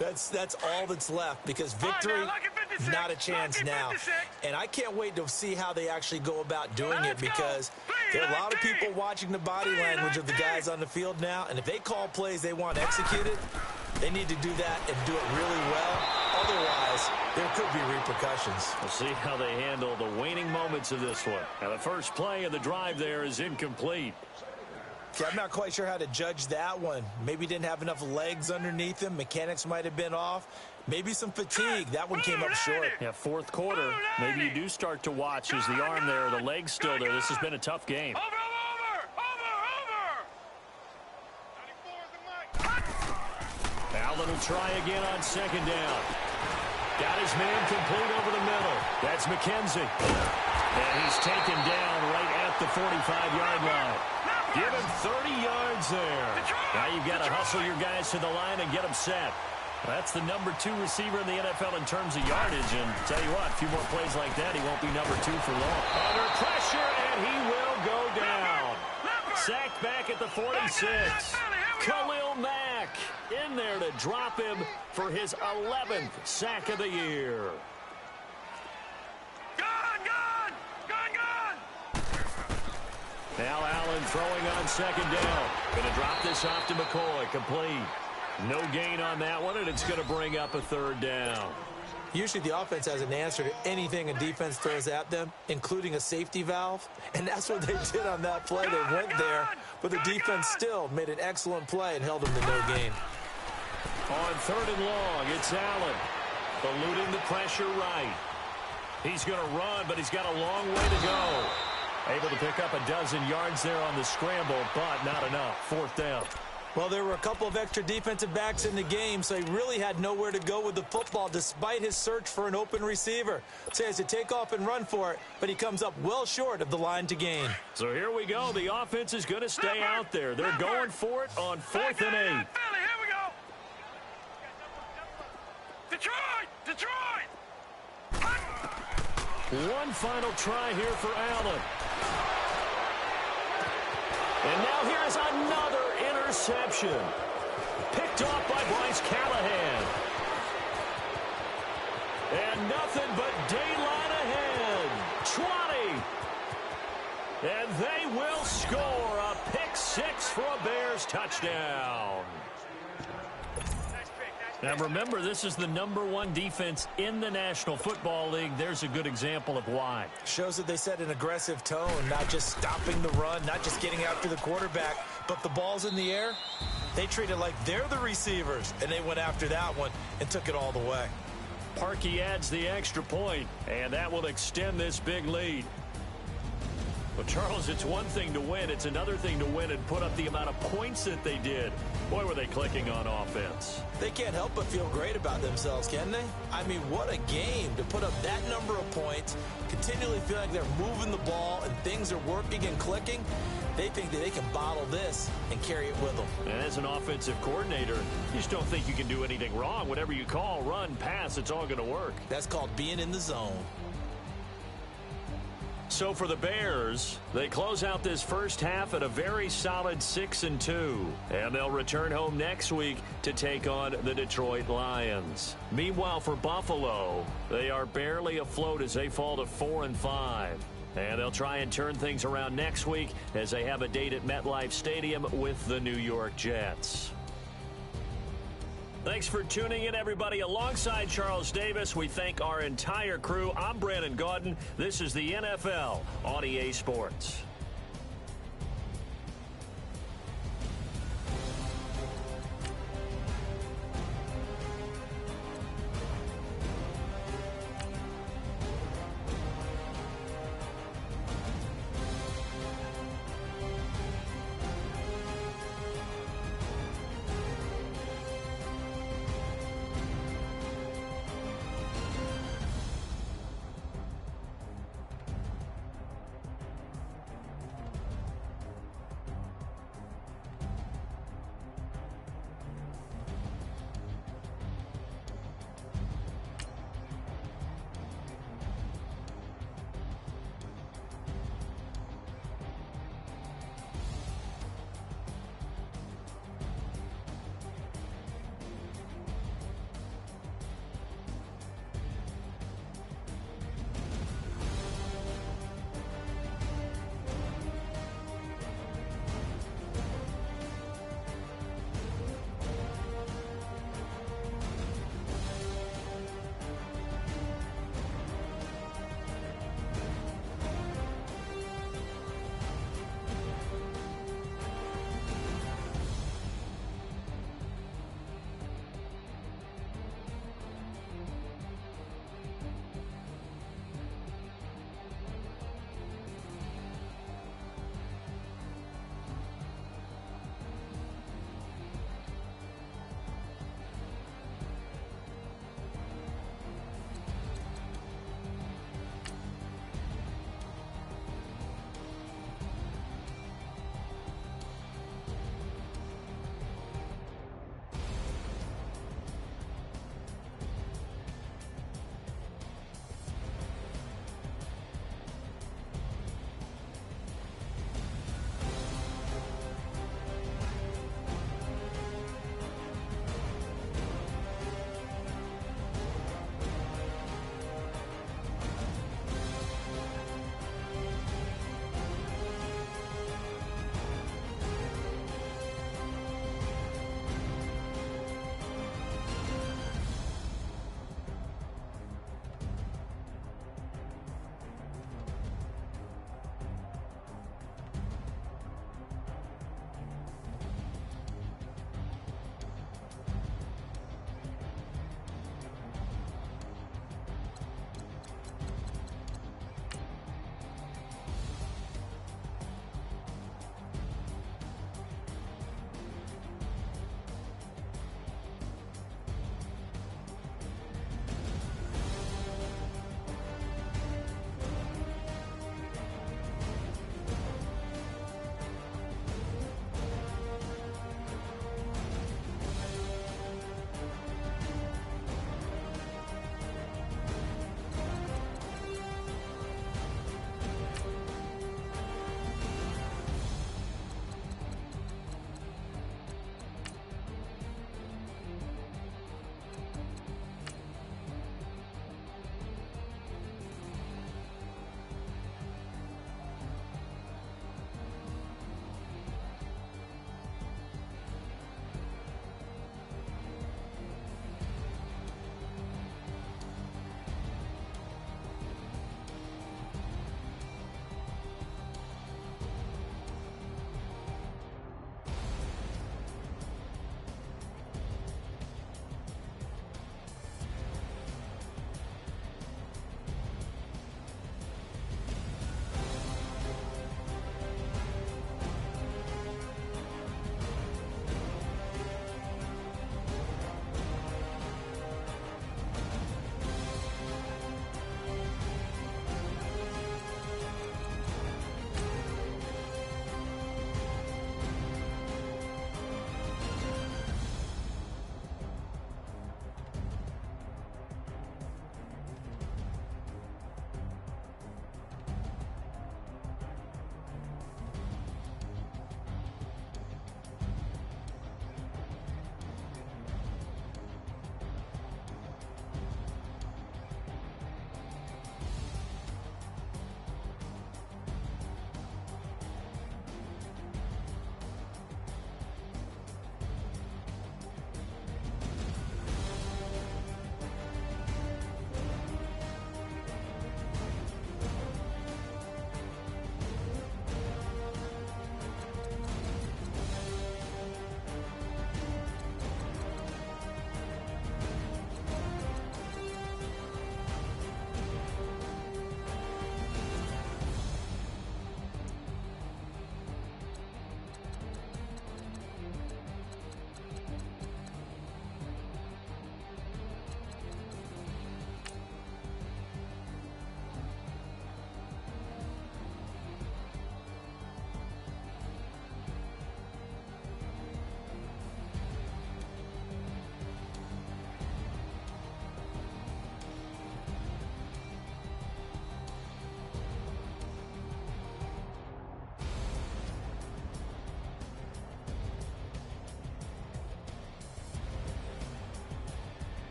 That's all that's left, because victory, not a chance now. And I can't wait to see how they actually go about doing it, because there are a lot of people watching the body language of the guys on the field now, and if they call plays they want executed, they need to do that and do it really well. Otherwise, there could be repercussions. We'll see how they handle the waning moments of this one. Now, the first play of the drive there is incomplete. Yeah, I'm not quite sure how to judge that one. Maybe didn't have enough legs underneath him. Mechanics might have been off. Maybe some fatigue. That one came up short. Yeah, fourth quarter. Maybe you do start to watch as the arm there, the leg's still there. This has been a tough game. Allen will try again on second down. Got his man complete over the middle. That's McKenzie. And he's taken down right at the 45-yard line. Give him 30 yards there. Now you've got to hustle your guys to the line and get them set. That's the number 2 receiver in the NFL in terms of yardage. And tell you what, a few more plays like that, he won't be number 2 for long. Under pressure, and he will go down. Sacked back at the 46. Khalil Mack in there to drop him for his 11th sack of the year. Now Allen throwing on second down. Going to drop this off to McCoy. Complete. No gain on that one, and it's going to bring up a 3rd down. Usually the offense has an answer to anything a defense throws at them, including a safety valve. And that's what they did on that play. They went there, but the defense still made an excellent play and held them to no gain. On 3rd and long, it's Allen. Eluding the pressure right. He's going to run, but he's got a long way to go. Able to pick up a dozen yards there on the scramble, but not enough. 4th down. Well, there were a couple of extra defensive backs in the game, so he really had nowhere to go with the football despite his search for an open receiver. So he has to take off and run for it, but he comes up well short of the line to gain. So here we go. The offense is going to stay out there. They're going for it on 4th and 8. Here we go. Detroit! One final try here for Allen. And now here's another interception. Picked off by Bryce Callahan. And nothing but daylight ahead. 20. And they will score a pick-6 for a Bears touchdown. Now remember, this is the number 1 defense in the National Football League. There's a good example of why. Shows that they set an aggressive tone, not just stopping the run, not just getting after the quarterback, but the ball's in the air. They treat it like they're the receivers, and they went after that one and took it all the way. Parkey adds the extra point, and that will extend this big lead. Well, Charles, it's one thing to win. It's another thing to win and put up the amount of points that they did. Boy, were they clicking on offense. They can't help but feel great about themselves, can they? I mean, what a game to put up that number of points, continually feel like they're moving the ball and things are working and clicking. They think that they can bottle this and carry it with them. And as an offensive coordinator, you just don't think you can do anything wrong. Whatever you call, run, pass, it's all going to work. That's called being in the zone. So for the Bears, they close out this first half at a very solid 6-2. And they'll return home next week to take on the Detroit Lions. Meanwhile, for Buffalo, they are barely afloat as they fall to 4-5. And they'll try and turn things around next week as they have a date at MetLife Stadium with the New York Jets. Thanks for tuning in, everybody. Alongside Charles Davis, we thank our entire crew. I'm Brandon Gaudin. This is the NFL on EA Sports.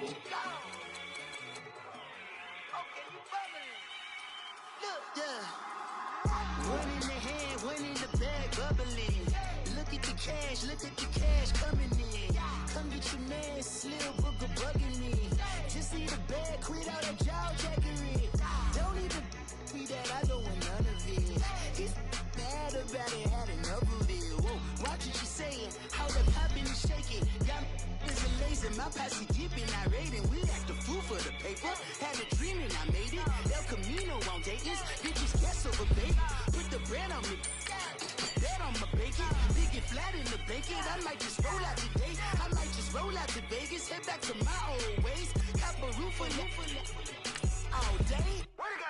Look, yeah. One in the hand, one in the bag, bubbling. Look at the cash coming in. Come get your man, Slim Booger bugging me. Just need a bag, quit all that jaw jackery. Don't even be that, I don't want none of it. He's mad about it, had enough of it. Whoa, watch what you saying, how the poppin' and shaking. Got is amazing, my posse dipping, I raiding. We act a fool for the paper. Had a dream and I made it. El Camino on Dayton's, bitches guess over bait. Put the bread on me. Bet on my bacon, big it flat in the bacon. I might just roll out today. I might just roll out to Vegas, head back to my old ways. Cop a roof for all day.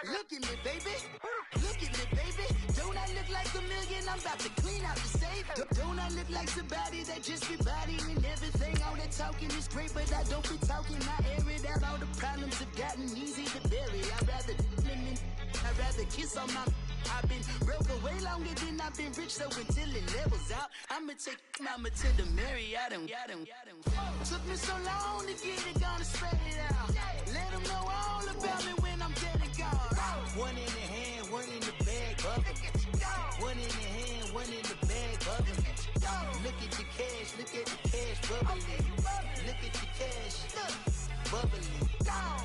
Look at me, baby. Look at me, baby. Don't I look like a million? I'm about to clean out the safe. Don't I look like somebody that just be bodying everything? All that talking is great, but I don't be talking. I air it out. All the problems have gotten easy to bury. I'd rather kiss on my. I've been broke way longer than I've been rich, so until it levels out, I'ma take mama to the Marriott and took me so long to get it, gonna spread it out. Let them know all about me when I'm dead and gone. One in the hand, one in the bag, bubbling. One in the hand, one in the bag, bubbling. Look at the cash, bubbling. Look at the cash, bubbling.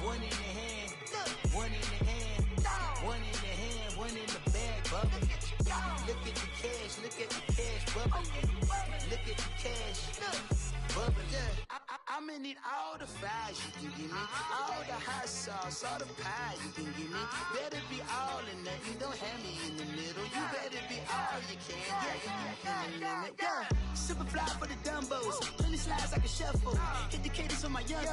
One in the hand, one in the hand, one in the hand, one in the bag, bubbling. Look at the cash, bubbling. Look at the cash, bubbling. I'm gonna need all the fries you can give me, all the hot sauce, all the pie you can give me. Better be all or nothing, don't have me in the middle. You better be all you can, yeah. Super fly for the Dumbos, plenty slides I can shuffle. Hit the cadence on my young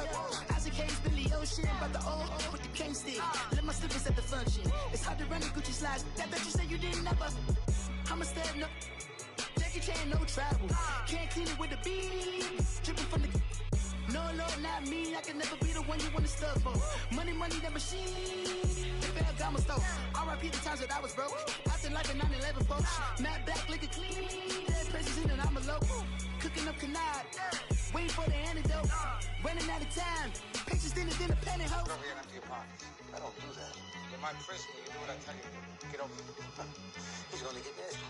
Isaac Hayes, Billy Ocean, about the old with the cane stick. Let my slippers at the function. It's hard to run the Gucci slides. That bet you say you didn't never. I'm a step no. Jackie Chan, no travel. Can't clean it with a beat. Dripping from the. No, not me. I can never be the one you want to stuff for. Money, that machine. The Ferragamo stove. R.I.P. the times that I was broke. Acting like a 9/11 folks. Matte back, liquor clean. Dead presents in and I'm a local. Cooking up canard. Waiting for the antidote. Running out of time. Pictures thinner than a penny hoe. Over here, empty your pockets. I don't do that. You might press me. You do what I tell you. Get over here. He's gonna get nasty.